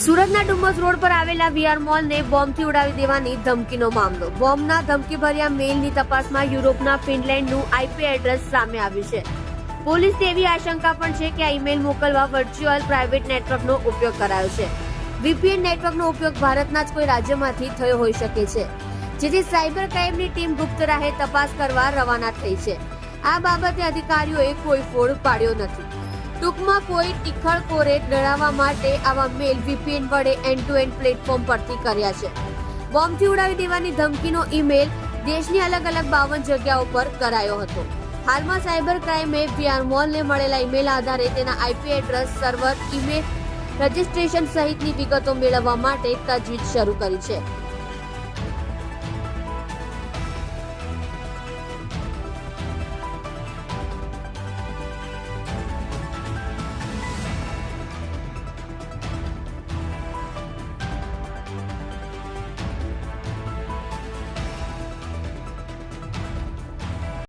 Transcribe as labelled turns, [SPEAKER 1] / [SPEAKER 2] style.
[SPEAKER 1] સુરતના ડુમસ રોડ પર આવેલા વીઆર મોલને બોમ્બથી ઉડાવી દેવાની ધમકીનો મામલો. બોમ્બના ધમકીભર્યા મેલની તપાસમાં યુરોપના ફિનલેન્ડનું આઈપી એડ્રેસ સામે આવ્યું છે. પોલીસને એવી આશંકા પણ છે કે આ ઈમેલ મોકલવા વર્ચ્યુઅલ પ્રાઇવેટ નેટવર્કનો ઉપયોગ કરાયો છે. વીપીએન નેટવર્કનો ઉપયોગ ભારતના જ કોઈ રાજ્યમાંથી થયો હોઈ શકે છે, જેથી સાયબર ક્રાઇમની ટીમ ગુપ્ત રાહે તપાસ કરવા રવાના થઈ છે. આ બાબતે અધિકારીઓએ કોઈ ફોડ પાડ્યો નથી. ટૂંકમાં કોઈ ટીખળખોરે ડરાવવા માટે આવા મેલ વીપીએન વડે એન્ડ ટુ એન્ડ પ્લેટફોર્મ પરથી કર્યા છે. બોમ્બથી ઉડાવી દેવાની ધમકીનો ઈમેલ દેશની અલગ અલગ 52 જગ્યાઓ પર કરાયો હતો. હાલમાં સાયબર ક્રાઇમે વીઆર મોલને મળેલા ઈમેલ આધારે તેના IP address, server, email registration સહિતની વિગતો મેળવવા માટે તજવીજ શરૂ કરી છે.